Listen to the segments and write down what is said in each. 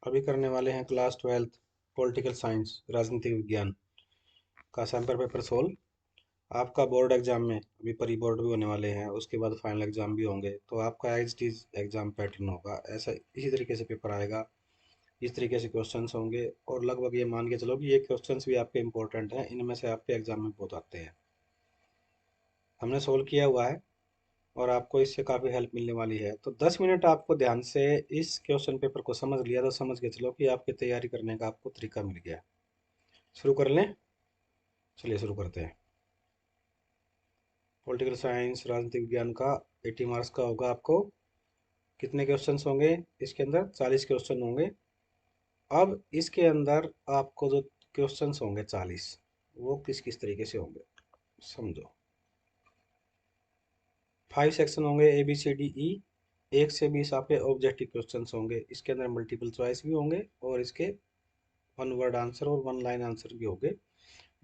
अभी करने वाले हैं क्लास 12th पॉलिटिकल साइंस राजनीतिक विज्ञान का सैम्पल पेपर सोल्व। आपका बोर्ड एग्जाम में अभी प्री बोर्ड भी होने वाले हैं, उसके बाद फाइनल एग्जाम भी होंगे, तो आपका as it is exam pattern होगा। ऐसा इसी तरीके से पेपर आएगा, इस तरीके से क्वेश्चंस होंगे और लगभग ये मान के चलो कि ये क्वेश्चंस भी आपके इंपॉर्टेंट हैं, इनमें से आपके एग्जाम में बहुत आते हैं। हमने सोल्व किया हुआ है और आपको इससे काफ़ी हेल्प मिलने वाली है। तो 10 मिनट आपको ध्यान से इस क्वेश्चन पेपर को समझ लिया तो समझ के चलो कि आपकी तैयारी करने का आपको तरीका मिल गया। शुरू कर लें? चलिए शुरू करते हैं। पॉलिटिकल साइंस राजनीतिक विज्ञान का 80 मार्क्स का होगा। आपको कितने क्वेश्चंस होंगे इसके अंदर? 40 क्वेश्चन होंगे। अब इसके अंदर आपको जो क्वेश्चंस होंगे 40, वो किस किस तरीके से होंगे समझो। 5 सेक्शन होंगे ABCDE, 1 से 20 आपके ऑब्जेक्टिव क्वेश्चंस होंगे। इसके अंदर मल्टीपल चॉइस भी होंगे और इसके वन वर्ड आंसर और वन लाइन आंसर भी होंगे।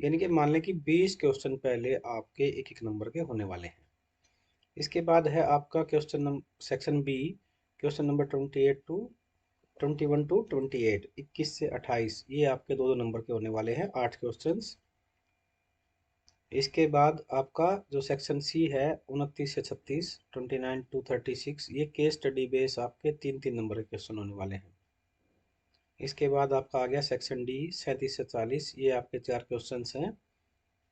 यानी कि मान लें कि 20 क्वेश्चन पहले आपके एक एक नंबर के होने वाले हैं। इसके बाद है आपका question number section B, question number 28 to 21 to 28, 21 से 28, ये आपके दो दो नंबर के होने वाले हैं, 8 क्वेश्चंस। इसके बाद आपका जो सेक्शन सी है 29 से 36, 29 टू 36, ये केस स्टडी बेस आपके तीन तीन नंबर के क्वेश्चन होने वाले हैं। इसके बाद आपका आ गया सेक्शन डी 37 से 40, ये आपके 4 क्वेश्चंस हैं,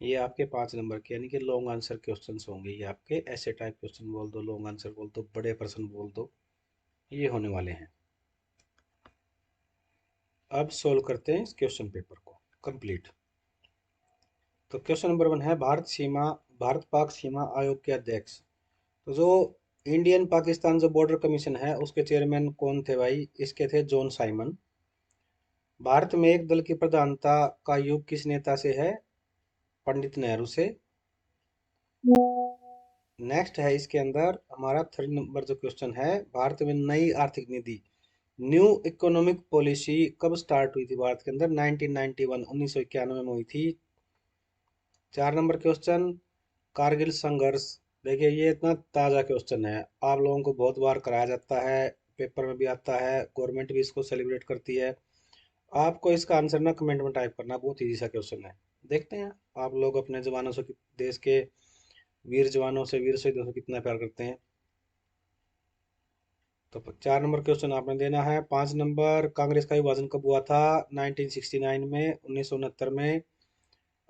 ये आपके 5 नंबर के यानी कि लॉन्ग आंसर क्वेश्चंस होंगे। ये आपके ऐसे टाइप क्वेश्चन बोल दो, लॉन्ग आंसर बोल दो, बड़े प्रश्न बोल दो, ये होने वाले हैं। अब सोल्व करते हैं इस क्वेश्चन पेपर को कंप्लीट। तो क्वेश्चन नंबर 1 है भारत पाक सीमा आयोग के अध्यक्ष। तो जो इंडियन पाकिस्तान जो बॉर्डर कमीशन है उसके चेयरमैन कौन थे भाई? इसके थे जॉन साइमन। भारत में एक दल की प्रधानता का युग किस नेता से है? पंडित नेहरू से। नेक्स्ट है इसके अंदर हमारा 3 नंबर जो क्वेश्चन है, भारत में नई आर्थिक नीति न्यू इकोनॉमिक पॉलिसी कब स्टार्ट हुई थी भारत के अंदर? 1991, 1991 में हुई थी। 4 नंबर क्वेश्चन, कारगिल संघर्ष। देखिए ये इतना ताज़ा क्वेश्चन है, आप लोगों को बहुत बार कराया जाता है, पेपर में भी आता है, गवर्नमेंट भी इसको सेलिब्रेट करती है। आपको इसका आंसर ना कमेंट में टाइप करना, बहुत ईजी सा क्वेश्चन है। देखते हैं आप लोग अपने जवानों से, देश के वीर जवानों से, वीर शहीदों से कितना प्यार करते हैं। तो 4 नंबर क्वेश्चन आपने देना है। 5 नंबर, कांग्रेस का विभाजन कब हुआ था? 1969 में, 1969 में।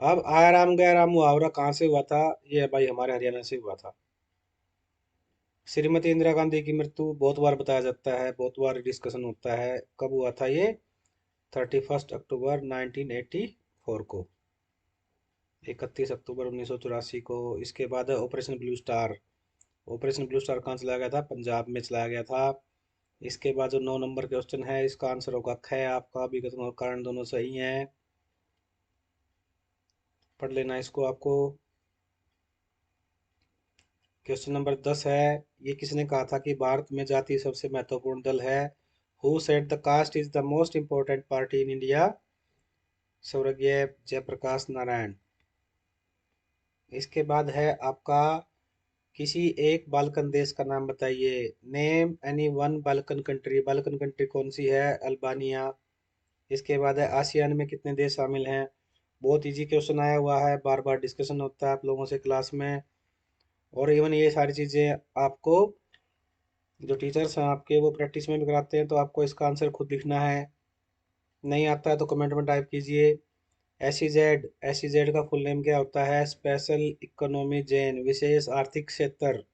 अब आया राम गया राम मुहावरा कहाँ से हुआ था? ये भाई हमारे हरियाणा से हुआ था। श्रीमती इंदिरा गांधी की मृत्यु बहुत बार बताया जाता है, बहुत बार डिस्कशन होता है, कब हुआ था ये? 31 अक्टूबर 1984 को, 31 अक्टूबर 1984 को। इसके बाद है operation blue star. Operation blue star कहाँ चलाया गया था? पंजाब में चलाया गया था। इसके बाद जो 9 नंबर क्वेश्चन है, इसका आंसर होगा ख। आपका विगत और कारण दोनों सही हैं, पढ़ लेना इसको आपको। क्वेश्चन नंबर 10 है, ये किसने कहा था कि भारत में जाति सबसे महत्वपूर्ण दल है? Who said the caste is the most important party in India? स्वर्गीय जयप्रकाश नारायण। इसके बाद है आपका, किसी एक बाल्कन देश का नाम बताइए। Name any one Balkan country. Balkan country कौन सी है? अल्बानिया। इसके बाद है आसियान में कितने देश शामिल हैं? बहुत इजी क्वेश्चन आया हुआ है, बार बार डिस्कशन होता है आप लोगों से क्लास में। और इवन ये सारी चीज़ें आपको जो टीचर्स हैं आपके वो प्रैक्टिस में भी कराते हैं, तो आपको इसका आंसर खुद लिखना है। नहीं आता है तो कमेंट में टाइप कीजिए। एसईजेड, एसईजेड का फुल नेम क्या होता है? स्पेशल इकोनॉमी जोन, विशेष आर्थिक क्षेत्र।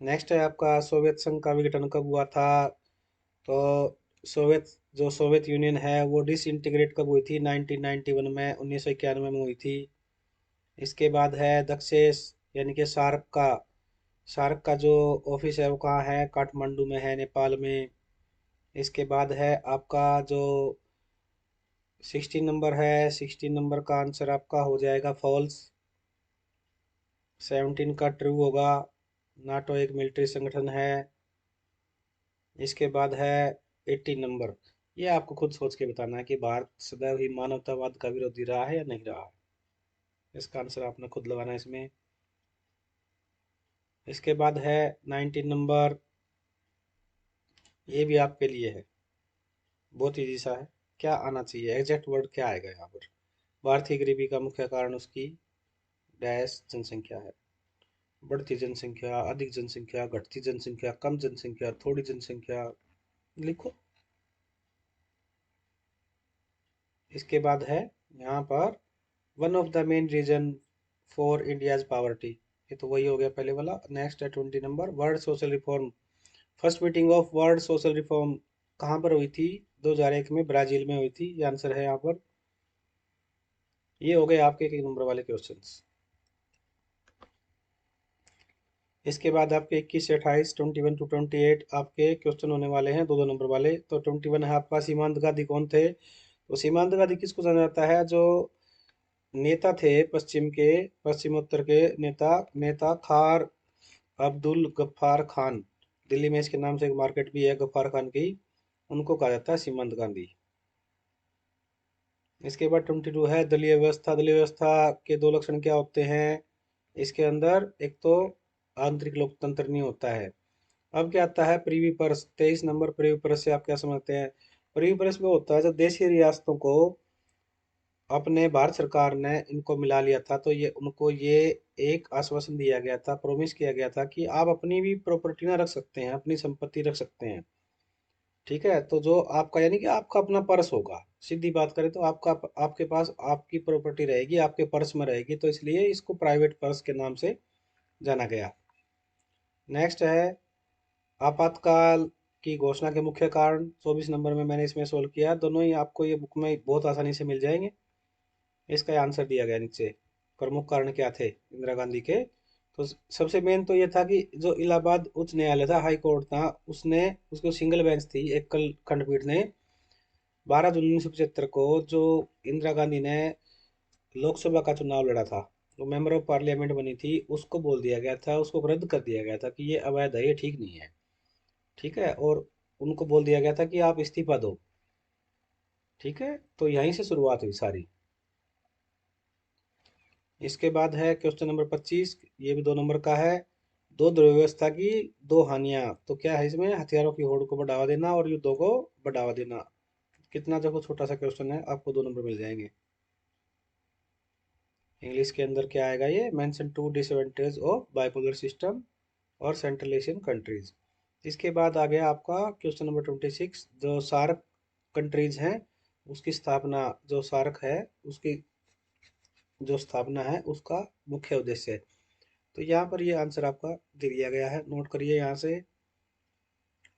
नेक्स्ट है आपका, सोवियत संघ का विघटन कब हुआ था? तो सोवियत जो सोवियत यूनियन है वो डिसइंटीग्रेट कब हुई थी? 1991 में, 1991 में हुई थी। इसके बाद है दक्षेश यानी कि सार्क का जो ऑफिस है वो कहाँ है? काठमांडू में है, नेपाल में। इसके बाद है आपका जो 16 नंबर है, 16 नंबर का आंसर आपका हो जाएगा फॉल्स। 17 का ट्रू होगा। नाटो एक मिलिट्री संगठन है। इसके बाद है 18 नंबर। ये आपको खुद सोच के बताना है कि भारत सदैव ही मानवतावाद का विरोधी रहा है या नहीं रहा है। इसका आंसर आपने खुद लगाना है इसमें। इसके बाद है 19 नंबर, ये भी आपके लिए है, बहुत ईजी सा है। क्या आना चाहिए, एग्जैक्ट वर्ड क्या आएगा यहाँ पर। भारतीय गरीबी का मुख्य कारण उसकी डैश जनसंख्या है। बढ़ती जनसंख्या, अधिक जनसंख्या, घटती जनसंख्या, कम जनसंख्या, थोड़ी जनसंख्या, लिखो। इसके बाद है यहाँ पर one of the main reason for India's poverty. ये तो वही हो गया पहले वाला। नेक्स्ट है 20 number, world social reform. First meeting of world social reform कहाँ पर हुई थी? 2001 में ब्राजील में हुई थी। ये आंसर है यहाँ पर। ये हो गए आपके 1 नंबर वाले क्वेश्चंस। इसके बाद आपके 21 से 28, 21 to 28 आपके क्वेश्चन होने वाले हैं, 2 2 नंबर वाले। तो 21 है आपका, सीमांत गांधी कौन थे? तो सीमांत गांधी किसको जाना जाता है? जो नेता थे पश्चिम के, पश्चिमोत्तर के नेता, नेता खार अब्दुल गफ्फार खान। दिल्ली में इसके नाम से एक मार्केट भी है गफ्फार खान की। उनको कहा जाता है सीमांत गांधी। इसके बाद 22 है दलीय व्यवस्था। दलीय व्यवस्था के दो लक्षण क्या होते हैं? इसके अंदर एक तो आंतरिक लोकतंत्र नहीं होता है। अब क्या आता है? Privi purse. 23 number, Privi purse से आप क्या समझते हैं? प्रीवी पर्स में होता है जब देशी रियासतों को अपने भारत सरकार ने इनको मिला लिया था, तो ये उनको ये एक आश्वासन दिया गया था, प्रोमिस किया गया था कि आप अपनी भी प्रॉपर्टी ना रख सकते हैं, अपनी संपत्ति रख सकते हैं। ठीक है, तो जो आपका यानी कि आपका अपना पर्स होगा, सीधी बात करें तो आपका, आपके पास आपकी प्रॉपर्टी रहेगी, आपके पर्स में रहेगी, तो इसलिए इसको प्राइवेट पर्स के नाम से जाना गया। नेक्स्ट है आपातकाल की घोषणा के मुख्य कारण। 24 नंबर में मैंने इसमें सोल्व किया, दोनों ही आपको ये बुक में बहुत आसानी से मिल जाएंगे। इसका आंसर दिया गया नीचे। प्रमुख कारण क्या थे इंदिरा गांधी के? तो सबसे मेन तो ये था कि जो इलाहाबाद उच्च न्यायालय था, हाई कोर्ट था, उसने, उसको सिंगल बेंच थी, एक कल खंडपीठ ने 12 जून 1975 को जो इंदिरा गांधी ने लोकसभा का चुनाव लड़ा था, जो मेंबर ऑफ पार्लियामेंट बनी थी, उसको बोल दिया गया था, उसको रद्द कर दिया गया था कि ये अवैध है, ये ठीक नहीं है। ठीक है, और उनको बोल दिया गया था कि आप इस्तीफा दो। ठीक है, तो यहीं से शुरुआत हुई सारी। इसके बाद है क्वेश्चन नंबर 25। ये भी 2 नंबर का है। दो ध्रुव व्यवस्था की दो हानियां। तो क्या है इसमें? हथियारों की होड़ को बढ़ावा देना और युद्धों को बढ़ावा देना। कितना देखो छोटा सा क्वेश्चन है, आपको 2 नंबर मिल जाएंगे। इंग्लिश के अंदर क्या आएगा? ये mention to disadvantage of bipolar system और सेंट्रल एशियन कंट्रीज। इसके बाद आ गया आपका क्वेश्चन नंबर 26। जो सार्क कंट्रीज हैं, उसकी स्थापना, जो सार्क है उसकी जो स्थापना है उसका मुख्य उद्देश्य है। तो यहाँ पर ये आंसर आपका दे दिया गया है, नोट करिए यहाँ से।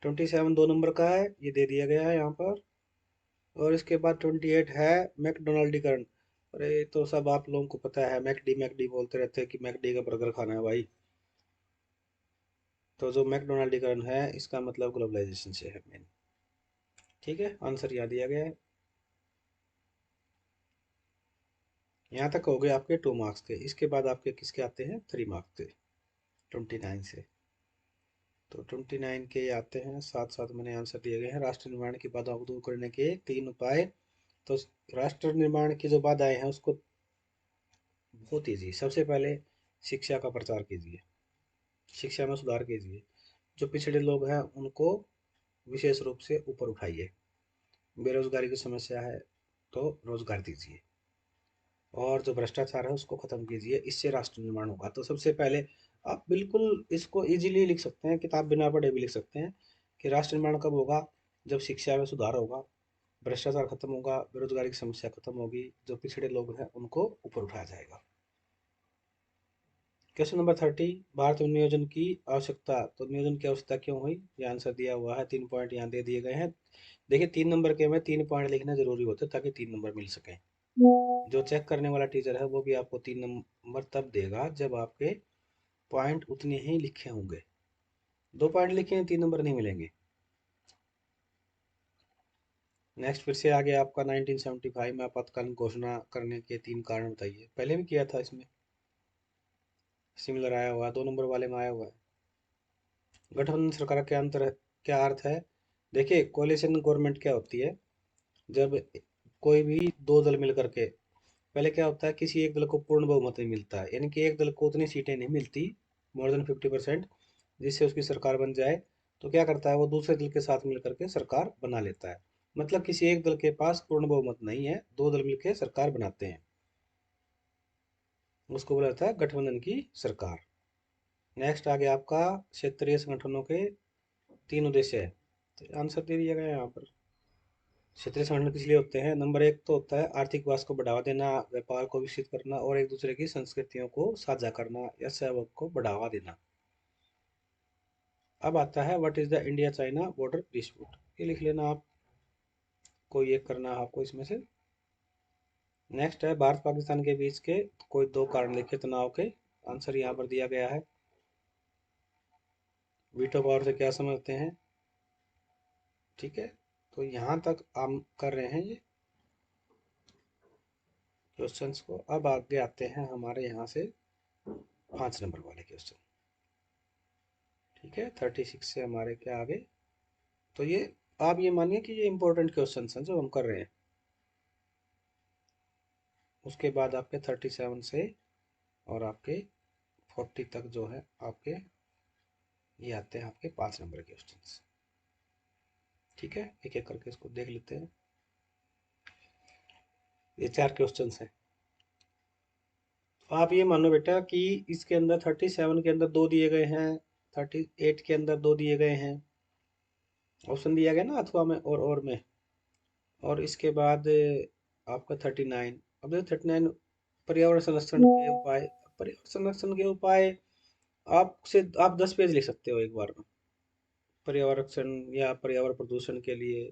27 2 नंबर का है, ये दे दिया गया है यहाँ पर। और इसके बाद 28 है मैकडोनाल्डीकरण। अरे तो सब आप लोगों को पता है, मैकडी मैकडी बोलते रहते हैं कि मैकडी का बर्गर खाना है भाई। तो जो मैकडोनाल्डीकरण है, इसका मतलब ग्लोबलाइजेशन से है मेन। ठीक है, आंसर यहाँ दिया गया है। यहाँ तक हो गए आपके 2 मार्क्स के। इसके बाद आपके किसके आते हैं? 3 मार्क्स के, 29 से। तो 29 के आते हैं, साथ साथ मैंने आंसर दिए गए हैं। राष्ट्र निर्माण की बाधाओं को दूर करने के 3 उपाय। तो राष्ट्र निर्माण की जो बाधाएं हैं उसको बहुत ईजी। सबसे पहले शिक्षा का प्रचार कीजिए, शिक्षा में सुधार कीजिए। जो पिछड़े लोग हैं उनको विशेष रूप से ऊपर उठाइए। बेरोजगारी की समस्या है तो रोजगार दीजिए। और जो भ्रष्टाचार है उसको खत्म कीजिए, इससे राष्ट्र निर्माण होगा। तो सबसे पहले आप बिल्कुल इसको इजीली लिख सकते हैं, किताब बिना पढ़े भी लिख सकते हैं कि राष्ट्र निर्माण कब होगा? जब शिक्षा में सुधार होगा, भ्रष्टाचार खत्म होगा, बेरोजगारी की समस्या खत्म होगी, जो पिछड़े लोग हैं उनको ऊपर उठाया जाएगा। क्वेश्चन नंबर 30, भारत में नियोजन की आवश्यकता। तो नियोजन की आवश्यकता क्यों हुई? ये आंसर दिया हुआ है, 3 पॉइंट यहाँ दे दिए गए हैं। देखिए 3 नंबर के में 3 पॉइंट लिखना जरूरी होता है ताकि 3 नंबर मिल सके। जो चेक करने वाला टीचर है वो भी आपको 3 नंबर तब देगा जब आपके पॉइंट उतने ही लिखे होंगे। 2 पॉइंट लिखे हैं, 3 नंबर नहीं मिलेंगे। नेक्स्ट फिर से आ गया आपका 1975 में आपातकालीन घोषणा करने के 3 कारण बताइए। पहले भी किया था इसमें, सिमिलर आया हुआ है, 2 नंबर वाले में आया हुआ है। गठबंधन सरकार के अंतर क्या अर्थ है? देखिए कोalition गवर्नमेंट क्या होती है? जब कोई भी दो दल मिलकर के, पहले क्या होता है, किसी एक दल को पूर्ण बहुमत नहीं मिलता है, यानी कि एक दल को उतनी सीटें नहीं मिलती, मोर देन 50%, जिससे उसकी सरकार बन जाए। तो क्या करता है, वो दूसरे दल के साथ मिलकर के सरकार बना लेता है। मतलब किसी एक दल के पास पूर्ण बहुमत नहीं है, दो दल मिलकर सरकार बनाते हैं, उसको बोला जाता है गठबंधन की सरकार। नेक्स्ट आ गया आपका, क्षेत्रीय संगठनों के तीन उद्देश्य है। तो आंसर दे दिया गया यहाँ पर। क्षेत्रीय संगठन किस लिए होते हैं? नंबर एक तो होता है आर्थिक विकास को बढ़ावा देना, व्यापार को विकसित करना और एक दूसरे की संस्कृतियों को साझा करना या सहयोग को बढ़ावा देना। अब आता है what is the India China border dispute. ये लिख लेना आप, कोई एक करना है आपको इसमें से। नेक्स्ट है भारत पाकिस्तान के बीच के कोई दो कारण लिखे तनाव के। आंसर यहाँ पर दिया गया है। वीटो पावर से क्या समझते हैं? ठीक है, तो यहाँ तक हम कर रहे हैं ये क्वेश्चंस को। अब आगे आते हैं हमारे यहाँ से 5 नंबर वाले क्वेश्चन। ठीक है, 36 से हमारे क्या आगे, तो ये आप ये मानिए कि ये इंपॉर्टेंट क्वेश्चन हैं जो हम कर रहे हैं। उसके बाद आपके 37 से और आपके 40 तक जो है आपके ये आते हैं आपके 5 नंबर के क्वेश्चन। ठीक है, एक एक करके इसको देख लेते हैं। ये 4 क्वेश्चन हैं। तो आप ये मानो बेटा कि इसके अंदर 37 के अंदर दो दिए गए हैं, 38 के अंदर दो दिए गए हैं, ऑप्शन दिया गया ना अथवा में और में। और इसके बाद आपका 39। अब देखो 39, पर्यावरण संरक्षण के उपाय। पर्यावरण संरक्षण के उपाय आपसे आप 10 पेज लिख सकते हो एक बार में। पर्यावरण या पर्यावरण प्रदूषण के लिए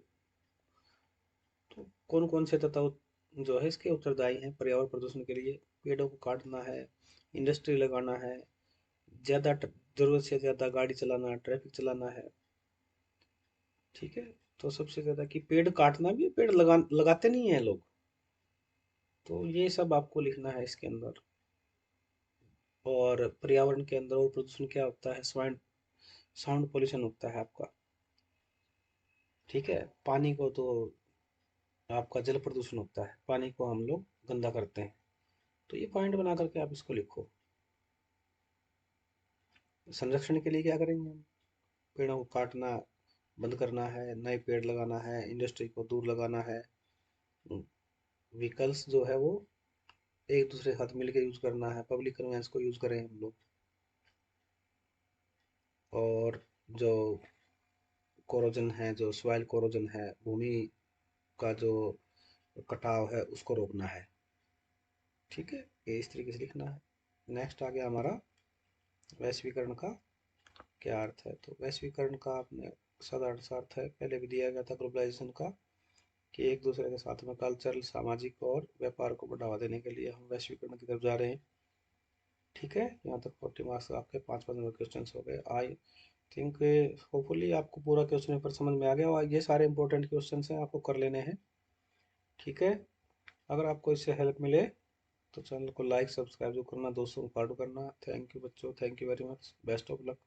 तो कौन कौन से तत्व जो है इसके उत्तरदायी हैं पर्यावरण प्रदूषण के लिए? पेड़ों को काटना है, इंडस्ट्री लगाना है, ज़्यादा जरूरत से ज़्यादा गाड़ी चलाना, ट्रैफिक चलाना है। ठीक है, तो सबसे ज़्यादा कि पेड़ काटना भी है, पेड़ लगाते नहीं है लोग। तो ये सब आपको लिखना है इसके अंदर। और पर्यावरण के अंदर और प्रदूषण क्या होता है? साउंड साउंड पोल्यूशन होता है आपका। ठीक है, पानी को तो आपका जल प्रदूषण होता है, पानी को हम लोग गंदा करते हैं। तो ये पॉइंट बना करके आप इसको लिखो। संरक्षण के लिए क्या करेंगे हम? पेड़ों को काटना बंद करना है, नए पेड़ लगाना है, इंडस्ट्री को दूर लगाना है, व्हीकल्स जो है वो एक दूसरे के साथ मिलकर यूज करना है, पब्लिक कन्वेंस को यूज करें हम लोग। और जो कोरोजन है, जो सॉइल कोरोजन है, भूमि का जो कटाव है उसको रोकना है। ठीक है, ये इस तरीके से लिखना है। नेक्स्ट आ गया हमारा वैश्वीकरण का क्या अर्थ है। तो वैश्वीकरण का आपने साधारण सा अर्थ है, पहले भी दिया गया था ग्लोबलाइजेशन का, कि एक दूसरे के साथ में कल्चरल, सामाजिक और व्यापार को बढ़ावा देने के लिए हम वैश्वीकरण की तरफ जा रहे हैं। ठीक है, यहाँ तक 40 मार्क्स आपके 5 5 नंबर क्वेश्चन हो गए। आई थिंक होपफुली आपको पूरा क्वेश्चन पेपर समझ में आ गया और ये सारे इंपॉर्टेंट क्वेश्चन हैं, आपको कर लेने हैं। ठीक है, अगर आपको इससे हेल्प मिले तो चैनल को लाइक सब्सक्राइब जो करना, दोस्तों को फॉलो करना। थैंक यू बच्चों, thank you very much, best of luck.